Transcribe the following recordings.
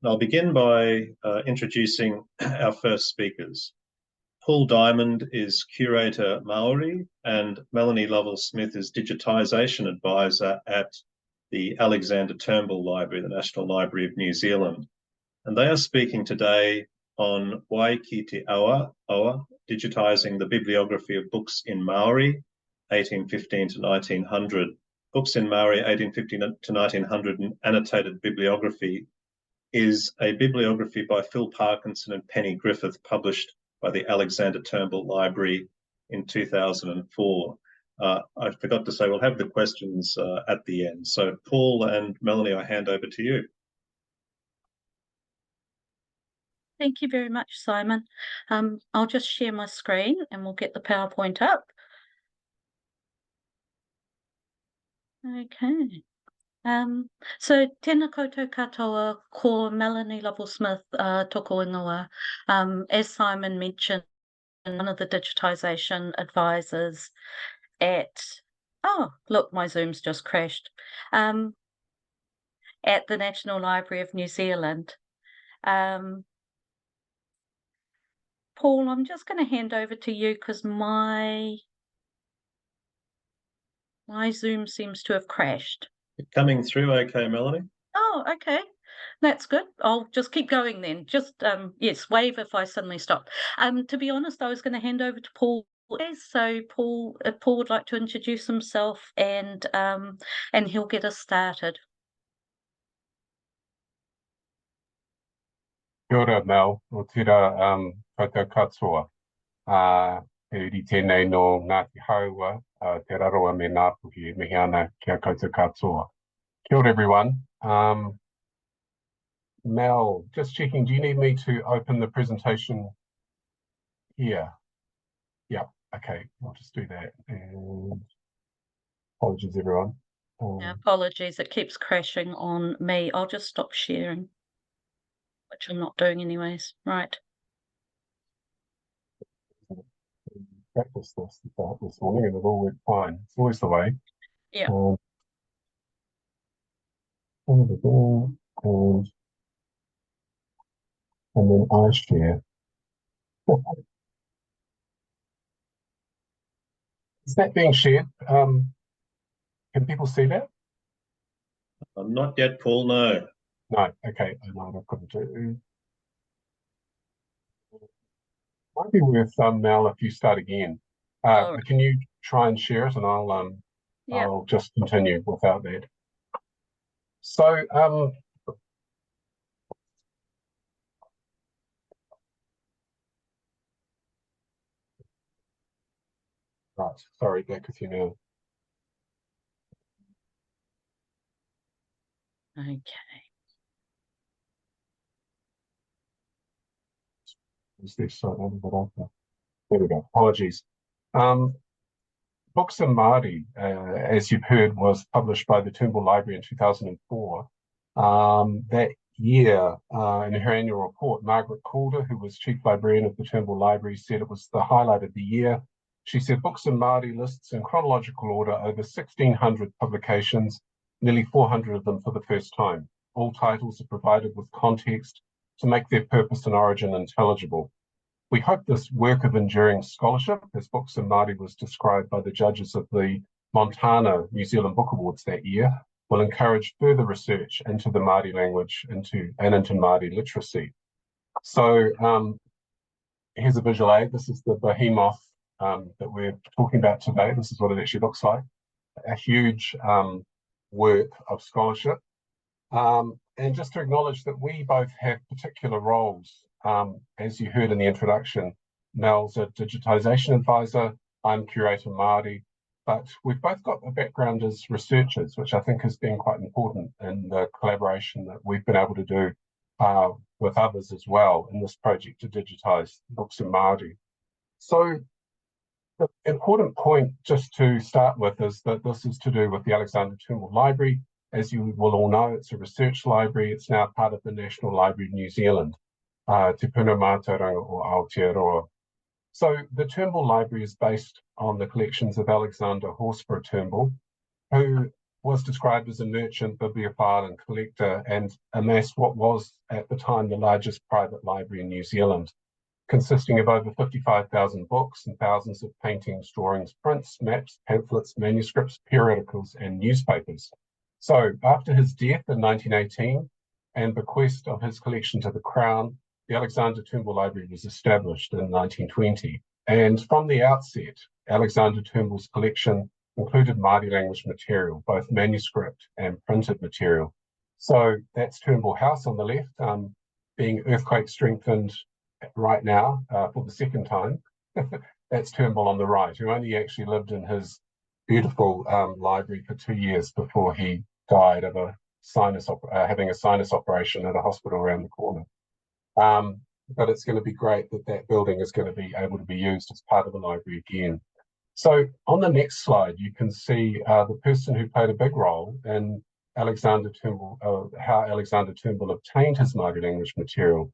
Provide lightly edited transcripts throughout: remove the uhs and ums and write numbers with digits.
I'll begin by introducing our first speakers. Paul Diamond is Curator Māori and Melanie Lovell-Smith is Digitisation Advisor at the Alexander Turnbull Library, the National Library of New Zealand. And they are speaking today on Wai ki te awa, Digitising the Bibliography of Books in Māori, 1815 to 1900. Books in Māori, 1850 to 1900, and Annotated Bibliography is a bibliography by Phil Parkinson and Penny Griffith, published by the Alexander Turnbull Library in 2004. I forgot to say we'll have the questions at the end. So Paul and Melanie, I hand over to you. Thank you very much, Simon. I'll just share my screen and we'll get the PowerPoint up. Okay. So tēnā koutou katoa, ko Melanie Lovell-Smith, toko ingoa. As Simon mentioned, one of the digitisation advisors at, oh, look, my Zoom's just crashed, at the National Library of New Zealand. Paul, I'm just going to hand over to you because my Zoom seems to have crashed. Coming through okay, Melanie? Oh, okay. That's good. I'll just keep going then. Just, yes, wave if I suddenly stop. To be honest, I was going to hand over to Paul. So Paul, if Paul would like to introduce himself and he'll get us started. Kia ora, Mel. O tira koutou katoa. E iri tēnei no Ngāti Haua, te raroa me Ngāpuhi, mihi ana kia koutou katoa. Kia ora, everyone. Mel, just checking, do you need me to open the presentation here? Yeah, okay, I'll just do that. And apologies, everyone. Yeah, apologies, it keeps crashing on me. I'll just stop sharing, which I'm not doing anyways. Right. Practice this morning and it all went fine. It's always the way. Yeah. And then I share. Is that being shared? Can people see that? Not yet, Paul, no. No, okay, I know what I've got to do. Might be worth, Mel, if you start again. Right. Can you try and share it and I'll just continue without that. So, right, sorry, back with you now. Okay. There we go. Apologies. Books in Māori, as you've heard, was published by the Turnbull Library in 2004. That year, in her annual report, Margaret Calder, who was Chief Librarian of the Turnbull Library, said it was the highlight of the year. She said Books in Māori lists in chronological order over 1,600 publications, nearly 400 of them for the first time. All titles are provided with context to make their purpose and origin intelligible. We hope this work of enduring scholarship, as Books in Māori was described by the judges of the Montana New Zealand Book Awards that year, will encourage further research into the Māori language and into Māori literacy. So here's a visual aid. This is the behemoth that we're talking about today. This is what it actually looks like. A huge work of scholarship. And just to acknowledge that we both have particular roles. As you heard in the introduction, Mel's a digitisation advisor, I'm Curator Māori, but we've both got a background as researchers, which I think has been quite important in the collaboration that we've been able to do with others as well in this project to digitise books in Māori. So the important point just to start with is that this is to do with the Alexander Turnbull Library. As you will all know, it's a research library. It's now part of the National Library of New Zealand, Te Puna Mātauranga o Aotearoa. So the Turnbull Library is based on the collections of Alexander Horsburgh Turnbull, who was described as a merchant, bibliophile and collector, and amassed what was at the time the largest private library in New Zealand, consisting of over 55,000 books and thousands of paintings, drawings, prints, maps, pamphlets, manuscripts, periodicals, and newspapers. So after his death in 1918 and bequest of his collection to the Crown, the Alexander Turnbull Library was established in 1920. And from the outset, Alexander Turnbull's collection included Māori language material, both manuscript and printed material. So that's Turnbull House on the left, being earthquake strengthened right now for the second time. That's Turnbull on the right, who only actually lived in his beautiful library for 2 years before he died of having a sinus operation at a hospital around the corner. But it's going to be great that that building is going to be able to be used as part of the library again. So on the next slide, you can see the person who played a big role in Alexander Turnbull, how Alexander Turnbull obtained his Māori language material.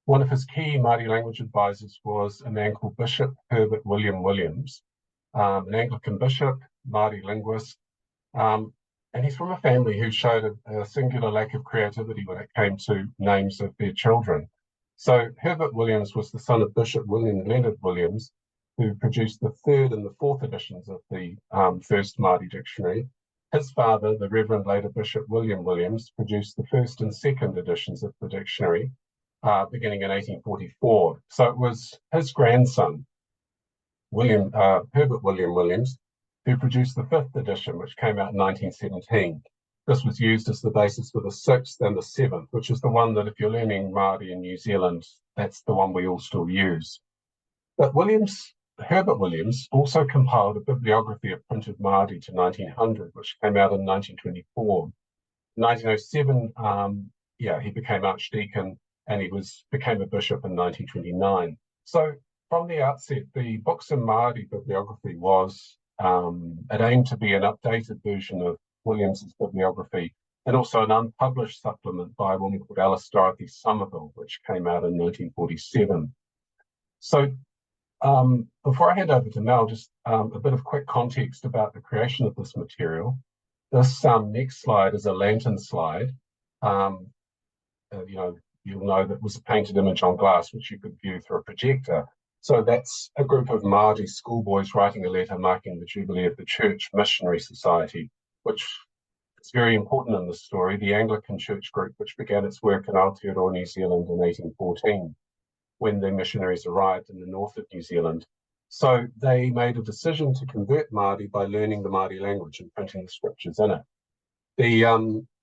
One of his key Māori language advisors was a man called Bishop Herbert William Williams, an Anglican bishop, Māori linguist, and he's from a family who showed a singular lack of creativity when it came to names of their children. So Herbert Williams was the son of Bishop William Leonard Williams, who produced the third and the fourth editions of the first Māori dictionary. His father, the Reverend later Bishop William Williams, produced the first and second editions of the dictionary, beginning in 1844. So it was his grandson, Herbert William Williams, who produced the fifth edition, which came out in 1917. This was used as the basis for the sixth and the seventh, which is the one that if you're learning Māori in New Zealand, that's the one we all still use. But Herbert Williams also compiled a bibliography of printed Māori to 1900, which came out in 1924. In 1907, he became Archdeacon, and he became a bishop in 1929. So from the outset, the Books in Māori bibliography it aimed to be an updated version of Williams's bibliography, and also an unpublished supplement by a woman called Alice Dorothy Somerville, which came out in 1947. So before I hand over to Mel, just a bit of quick context about the creation of this material. This next slide is a lantern slide. You'll know that it was a painted image on glass, which you could view through a projector. So that's a group of Māori schoolboys writing a letter marking the Jubilee of the Church Missionary Society, which is very important in this story, the Anglican Church group, which began its work in Aotearoa, New Zealand in 1814, when the missionaries arrived in the north of New Zealand. So they made a decision to convert Māori by learning the Māori language and printing the scriptures in it.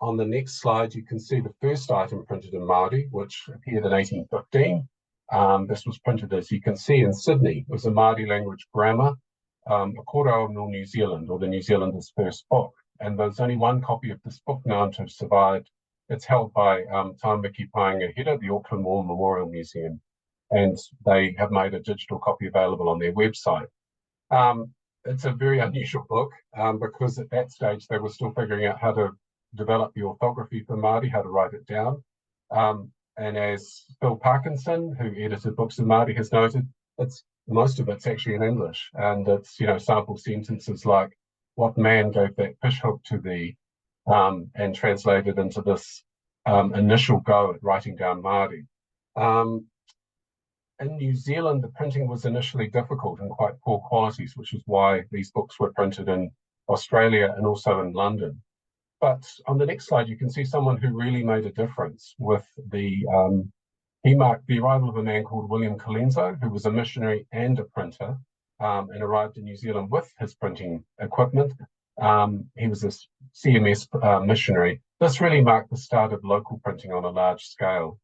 On the next slide, you can see the first item printed in Māori, which appeared in 1815. This was printed, as you can see, in Sydney. It was a Māori language grammar, a Kōrero no New Zealand, or the New Zealander's first book. And there's only one copy of this book known to have survived. It's held by Tāmaki Paenga Hira, the Auckland War Memorial Museum, and they have made a digital copy available on their website. It's a very unusual book because at that stage they were still figuring out how to develop the orthography for Māori, how to write it down. And as Phil Parkinson, who edited Books in Māori, has noted, most of it's actually in English, and it's sample sentences like "What man gave that fish hook to thee," and translated into this initial go at writing down Māori. In New Zealand, the printing was initially difficult and quite poor qualities, which is why these books were printed in Australia and also in London. But on the next slide, you can see someone who really made a difference with he marked the arrival of a man called William Colenso, who was a missionary and a printer, and arrived in New Zealand with his printing equipment. He was a CMS missionary. This really marked the start of local printing on a large scale.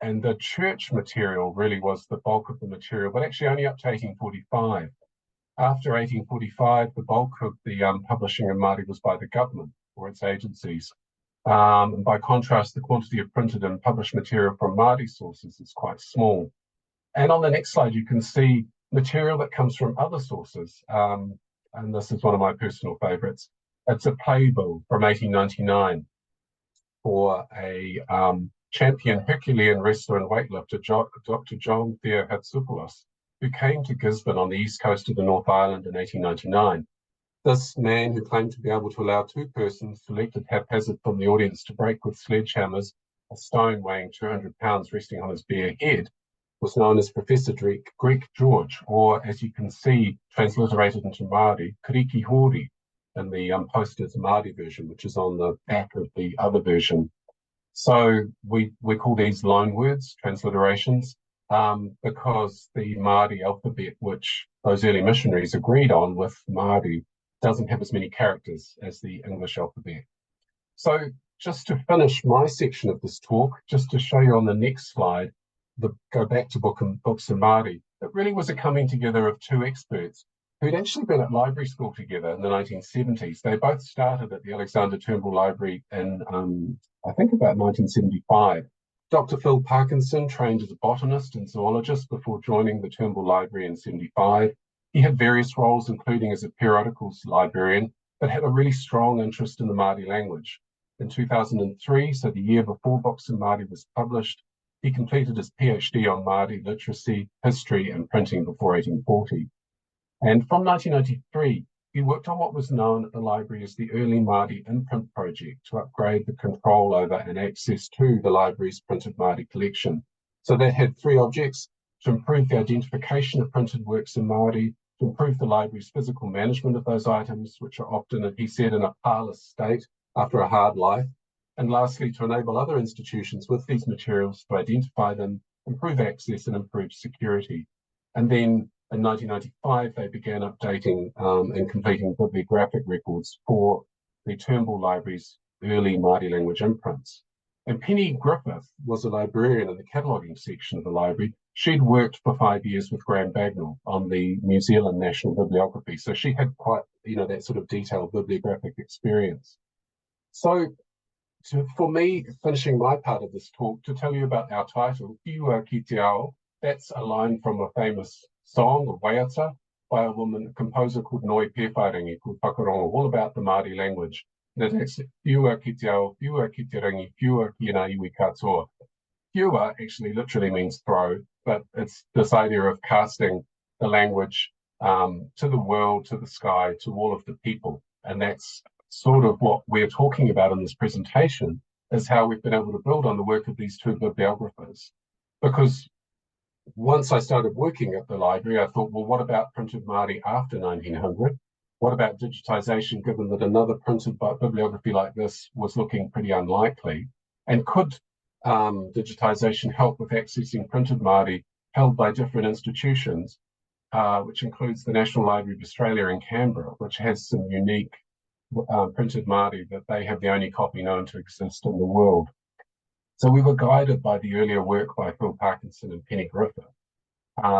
And the church material really was the bulk of the material, but actually only up to 1845. After 1845, the bulk of the publishing in Māori was by the government or its agencies. And by contrast, the quantity of printed and published material from Māori sources is quite small. And on the next slide, you can see material that comes from other sources. And this is one of my personal favourites. It's a playbill from 1899 for a champion Herculean wrestler and weightlifter, Dr. John Theohatsopoulos, who came to Gisborne on the east coast of the North Island in 1899. This man, who claimed to be able to allow two persons selected haphazard from the audience to break with sledgehammers a stone weighing 200 pounds resting on his bare head, was known as Professor Greek George, or as you can see transliterated into Māori, Kiriki Hori, in the poster's Māori version, which is on the back of the other version. So we call these loanwords, transliterations, because the Māori alphabet, which those early missionaries agreed on with Māori, doesn't have as many characters as the English alphabet. So just to finish my section of this talk, just to show you on the next slide, go back to Books and Māori, it really was a coming together of two experts who'd actually been at library school together in the 1970s. They both started at the Alexander Turnbull Library in, I think, about 1975. Dr. Phil Parkinson trained as a botanist and zoologist before joining the Turnbull Library in 75. He had various roles, including as a periodicals librarian, but had a really strong interest in the Māori language. In 2003, so the year before Books and Māori was published, he completed his PhD on Māori literacy, history, and printing before 1840. And from 1993, he worked on what was known at the library as the Early Māori Imprint Project to upgrade the control over and access to the library's printed Māori collection. So that had three objects: to improve the identification of printed works in Māori, to improve the library's physical management of those items, which are often, he said, in a parlous state after a hard life, and lastly, to enable other institutions with these materials to identify them, improve access, and improve security. And then in 1995, they began updating and completing bibliographic records for the Turnbull Library's early Māori language imprints. And Penny Griffith was a librarian in the cataloguing section of the library. She'd worked for 5 years with Graham Bagnall on the New Zealand National Bibliography. So she had quite, that sort of detailed bibliographic experience. So for me, finishing my part of this talk, to tell you about our title, Whiua ki te ao, that's a line from a famous song of Waiata by a composer called Noi Pewharangi, called Whakarongo, all about the Māori language. That's Whiua ki te ao, Whiua ki te rangi, Whiua ki ngā iwi katoa. Whiua actually literally means throw, but it's this idea of casting the language to the world, to the sky, to all of the people. And that's sort of what we're talking about in this presentation, is how we've been able to build on the work of these two bibliographers. Because once I started working at the library, I thought, well, what about printed Māori after 1900? What about digitisation, given that another printed bibliography like this was looking pretty unlikely? And could digitisation help with accessing printed Māori held by different institutions, which includes the National Library of Australia in Canberra, which has some unique printed Māori that they have the only copy known to exist in the world. So we were guided by the earlier work by Phil Parkinson and Penny Griffith,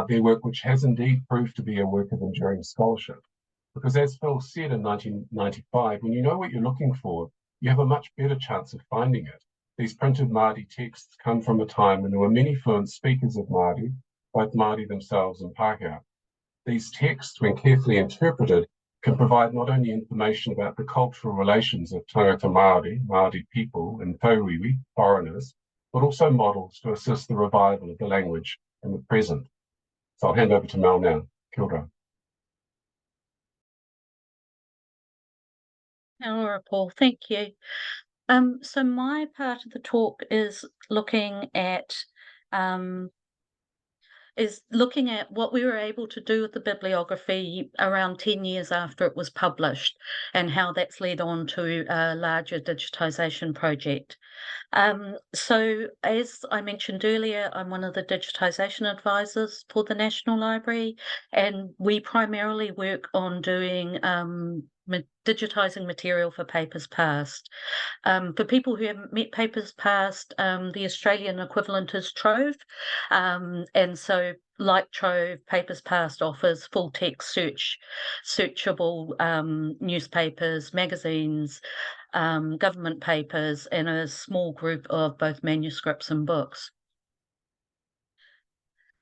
their work which has indeed proved to be a work of enduring scholarship. Because as Phil said in 1995, when you know what you're looking for, you have a much better chance of finding it. These printed Māori texts come from a time when there were many fluent speakers of Māori, both Māori themselves and Pākehā. These texts, when carefully interpreted, can provide not only information about the cultural relations of tangata Māori, Māori people, and tauiwi, foreigners, but also models to assist the revival of the language in the present. So I'll hand over to Mel now. Kia ora. Kia ora, Paul. Thank you. So my part of the talk is looking at what we were able to do with the bibliography around 10 years after it was published, and how that's led on to a larger digitisation project. So as I mentioned earlier, I'm one of the digitisation advisors for the National Library, and we primarily work on doing digitising material for Papers Past. For people who haven't met Papers Past, the Australian equivalent is Trove. And so like Trove, Papers Past offers full text searchable newspapers, magazines, government papers, and a small group of both manuscripts and books.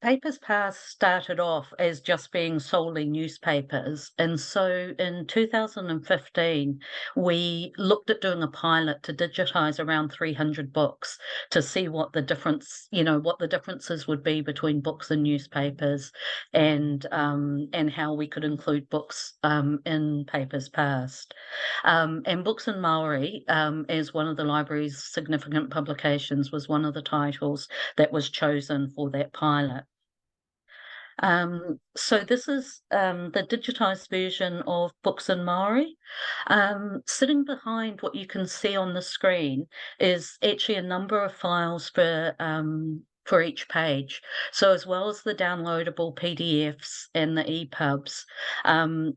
Papers Past started off as just being solely newspapers. And so in 2015, we looked at doing a pilot to digitize around 300 books to see what the difference, what the differences would be between books and newspapers, and how we could include books in Papers Past. And Books in Māori, as one of the library's significant publications, was one of the titles that was chosen for that pilot. So this is the digitized version of Books in Māori. Sitting behind what you can see on the screen is actually a number of files for each page. So as well as the downloadable PDFs and the EPUBs,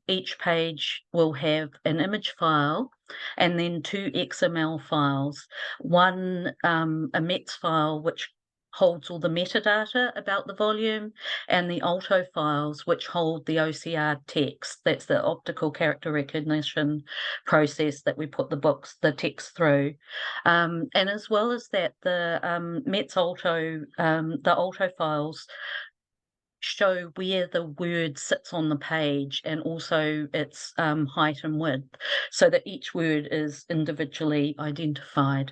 each page will have an image file and then 2 XML files, one a METS file which holds all the metadata about the volume, and the Alto files, which hold the OCR text. That's the optical character recognition process that we put the text through. And as well as that, the METS Alto, the Alto files show where the word sits on the page and also its height and width, so that each word is individually identified.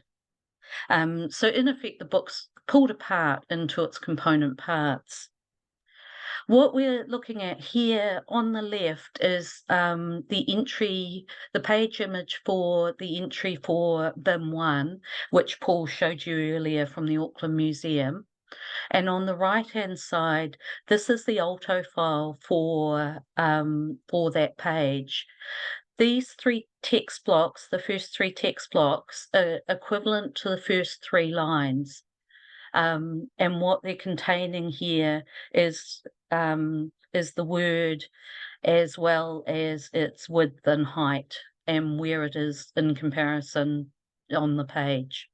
So in effect, the book's pulled apart into its component parts. What we're looking at here on the left is the page image for the entry for BIM 1, which Paul showed you earlier from the Auckland Museum. And on the right-hand side, this is the Alto file for that page. These 3 text blocks, the first 3 text blocks, are equivalent to the first 3 lines. And what they're containing here is the word, as well as its width and height and where it is in comparison on the page.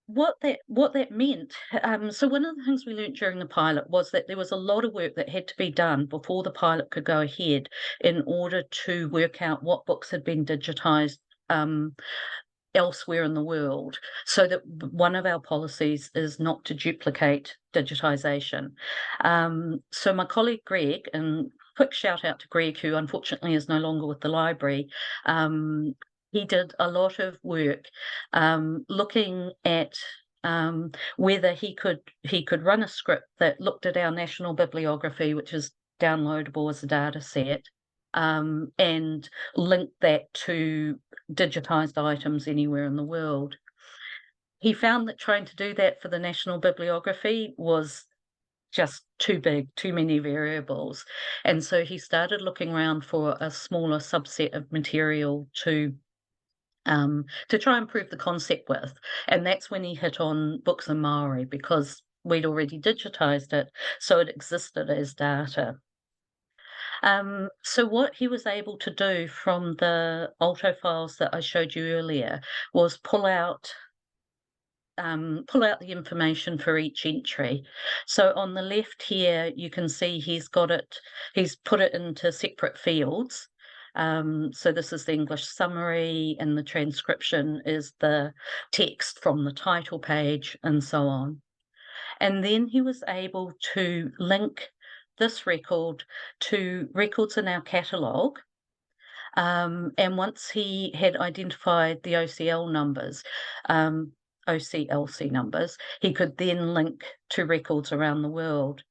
What that meant, so one of the things we learnt during the pilot was that there was a lot of work that had to be done before the pilot could go ahead in order to work out what books had been digitised elsewhere in the world, so that one of our policies is not to duplicate digitisation. So my colleague Greg, and quick shout out to Greg, who unfortunately is no longer with the library, he did a lot of work looking at whether he could run a script that looked at our national bibliography, which is downloadable as a data set, and link that to digitized items anywhere in the world. He found that trying to do that for the national bibliography was just too big, too many variables. And so he started looking around for a smaller subset of material to try and prove the concept with. And that's when he hit on Books in Māori, because we'd already digitized it, so it existed as data. So what he was able to do from the Alto files that I showed you earlier was pull out the information for each entry. So on the left here, you can see he's put it into separate fields. So this is the English summary, and the transcription is the text from the title page, and so on. And then he was able to link this record to records in our catalogue. And once he had identified the OCLC numbers, he could then link to records around the world.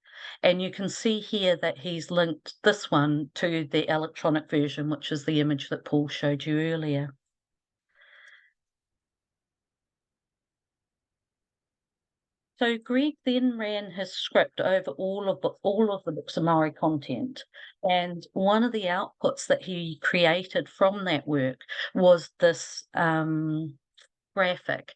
And you can see here that he's linked this one to the electronic version, which is the image that Paul showed you earlier. So Greg then ran his script over all of the Books in Māori content, and one of the outputs that he created from that work was this graphic.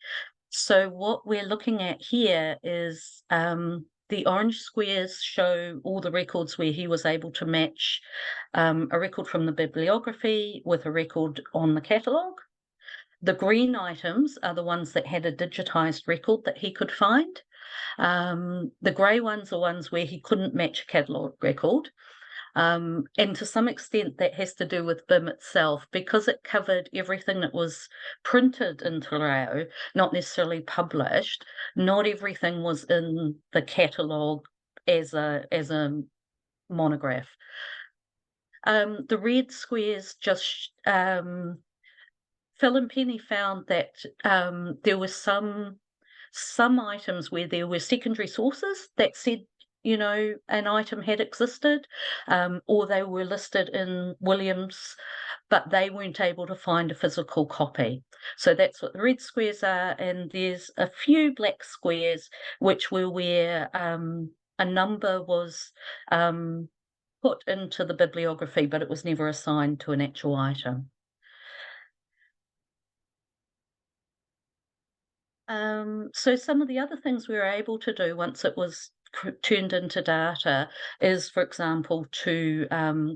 So what we're looking at here is the orange squares show all the records where he was able to match a record from the bibliography with a record on the catalogue. The green items are the ones that had a digitised record that he could find. The grey ones are ones where he couldn't match a catalogue record. And to some extent that has to do with BIM itself, because it covered everything that was printed in Te Reo, not necessarily published. Not everything was in the catalogue as a monograph. The red squares just Phil and Penny found that there were some items where there were secondary sources that said, you know, an item had existed, or they were listed in Williams, but they weren't able to find a physical copy. So that's what the red squares are, and there's a few black squares which were where a number was put into the bibliography, but it was never assigned to an actual item. So some of the other things we were able to do once it was turned into data is, for example, to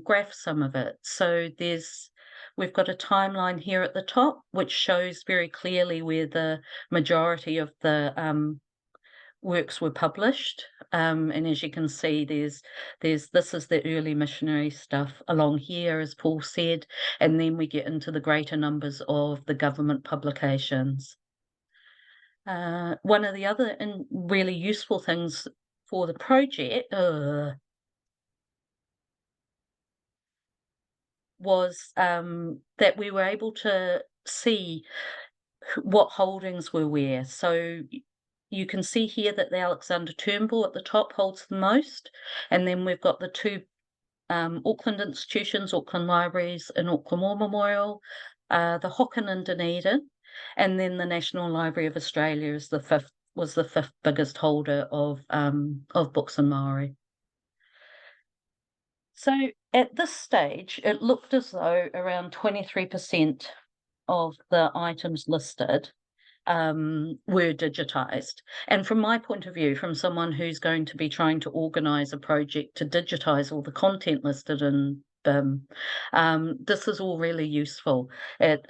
graph some of it. So we've got a timeline here at the top, which shows very clearly where the majority of the works were published. And as you can see, this is the early missionary stuff along here, as Paul said, and then we get into the greater numbers of the government publications. One of the other really useful things for the project was that we were able to see what holdings were where. So you can see here that the Alexander Turnbull at the top holds the most, and then we've got the two Auckland institutions, Auckland Libraries and Auckland War Memorial, the Hocken in Dunedin, and then the National Library of Australia was the fifth biggest holder of books in Māori. So at this stage, it looked as though around 23% of the items listed were digitised. And from my point of view, from someone who's going to be trying to organise a project to digitise all the content listed in BIM, this is all really useful. It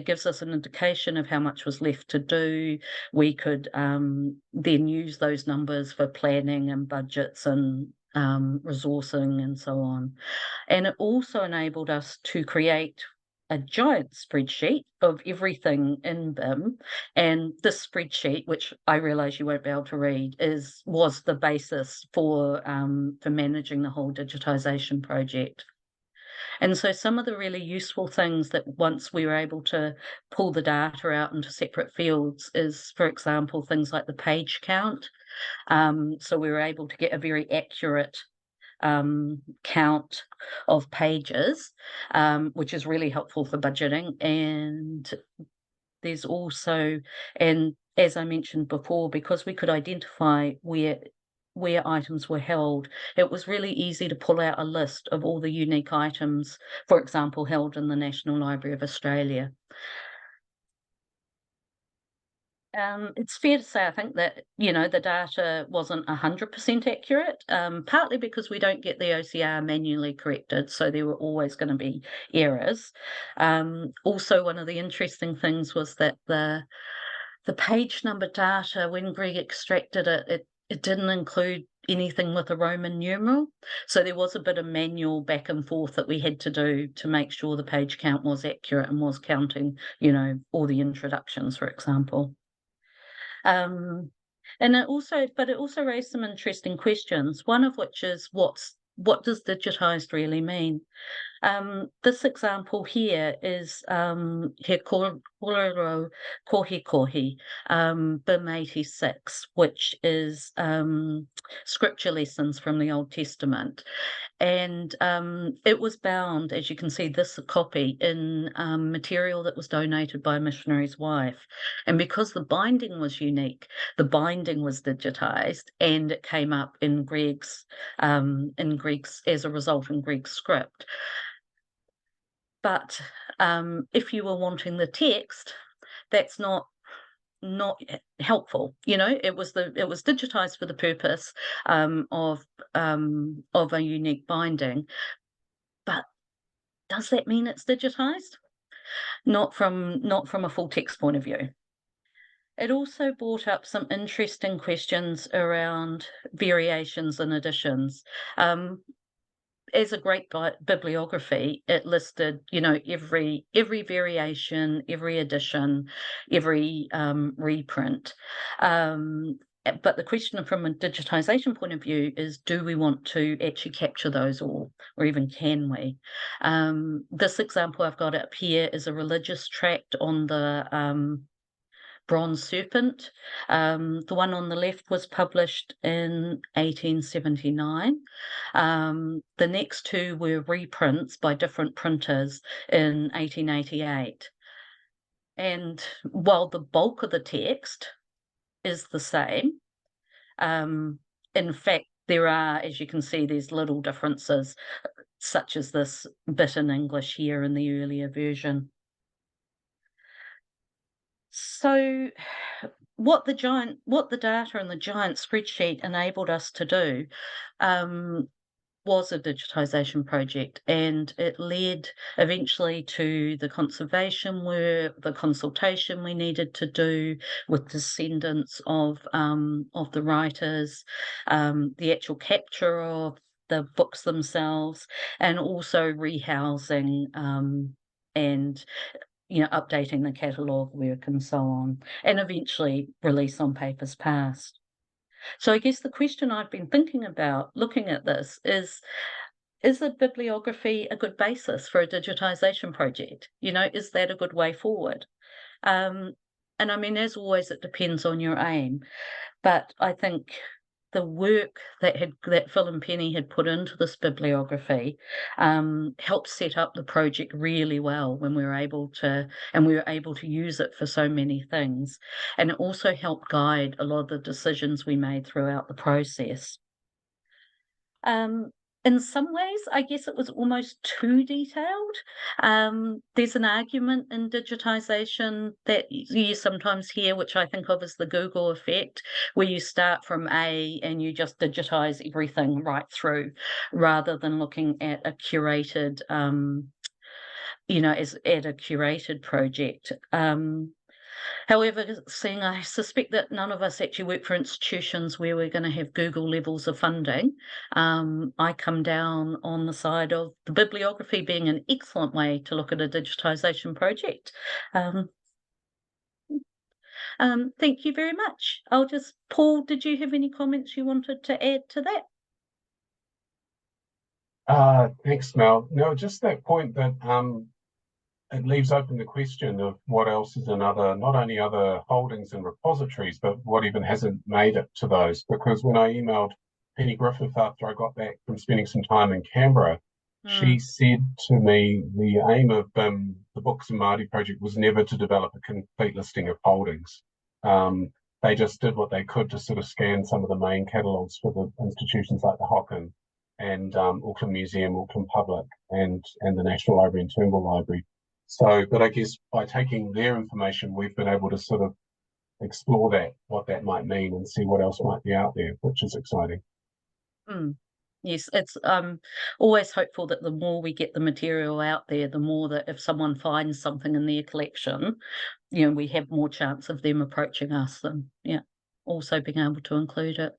gives us an indication of how much was left to do. We could then use those numbers for planning and budgets and resourcing and so on. And it also enabled us to create a giant spreadsheet of everything in BIM, and this spreadsheet, which I realise you won't be able to read, was the basis for managing the whole digitisation project. And so some of the really useful things that once we were able to pull the data out into separate fields is, for example, things like the page count. So we were able to get a very accurate count of pages, which is really helpful for budgeting. And there's also, and as I mentioned before, because we could identify where items were held, it was really easy to pull out a list of all the unique items, for example, held in the National Library of Australia. It's fair to say, I think that, you know, the data wasn't 100% accurate, partly because we don't get the OCR manually corrected, so there were always going to be errors. Also, one of the interesting things was that the page number data, when Greg extracted it didn't include anything with a Roman numeral. So there was a bit of manual back and forth that we had to do to make sure the page count was accurate and was counting, you know, all the introductions, for example. And it also raised some interesting questions, one of which is what does digitised really mean? This example here is He Kōrero Kohi Kohi, BIM 86, which is scripture lessons from the Old Testament. And it was bound, as you can see, this copy in material that was donated by a missionary's wife. And because the binding was unique, the binding was digitised, and it came up in Greg's as a result in Greg's script. But if you were wanting the text, that's not helpful. You know, it was digitized for the purpose of a unique binding. But does that mean it's digitized? Not from a full text point of view. It also brought up some interesting questions around variations and additions. as a great bibliography, it listed, every variation, every edition, every reprint. But the question from a digitisation point of view is, do we want to actually capture those all, or even can we? This example I've got up here is a religious tract on the bronze serpent. The one on the left was published in 1879. The next two were reprints by different printers in 1888. And while the bulk of the text is the same, in fact, there are, as you can see, there's little differences, such as this bit in English here in the earlier version. So what the data and the giant spreadsheet enabled us to do was a digitisation project, and it led eventually to the conservation work, the consultation we needed to do with descendants of the writers, the actual capture of the books themselves, and also rehousing and updating the catalogue work and so on, and eventually release on papers past. So I guess the question I've been thinking about looking at this is a bibliography a good basis for a digitisation project? Is that a good way forward? And I mean, as always, it depends on your aim. But I think the work that Phil and Penny had put into this bibliography helped set up the project really well when we were able to use it for so many things. And it also helped guide a lot of the decisions we made throughout the process. In some ways, I guess it was almost too detailed. There's an argument in digitisation that you sometimes hear, which I think of as the Google effect, where you start from A and you just digitise everything right through, rather than looking at a curated, as at a curated project. However, I suspect that none of us actually work for institutions where we're going to have Google levels of funding. I come down on the side of the bibliography being an excellent way to look at a digitisation project. Thank you very much. Paul, did you have any comments you wanted to add to that? Thanks, Mel. No, just that point that it leaves open the question of what else is in not only other holdings and repositories, but what even hasn't made it to those. Because when I emailed Penny Griffith after I got back from spending some time in Canberra, she said to me the aim of the Books in Māori project was never to develop a complete listing of holdings. They just did what they could to sort of scan some of the main catalogues for the institutions like the Hocken and Auckland Museum, Auckland Public, and the National Library and Turnbull Library. So, but I guess by taking their information, we've been able to sort of explore what that might mean and see what else might be out there, which is exciting. Yes, it's always hopeful that the more we get the material out there, the more that if someone finds something in their collection, we have more chance of them approaching us and also being able to include it.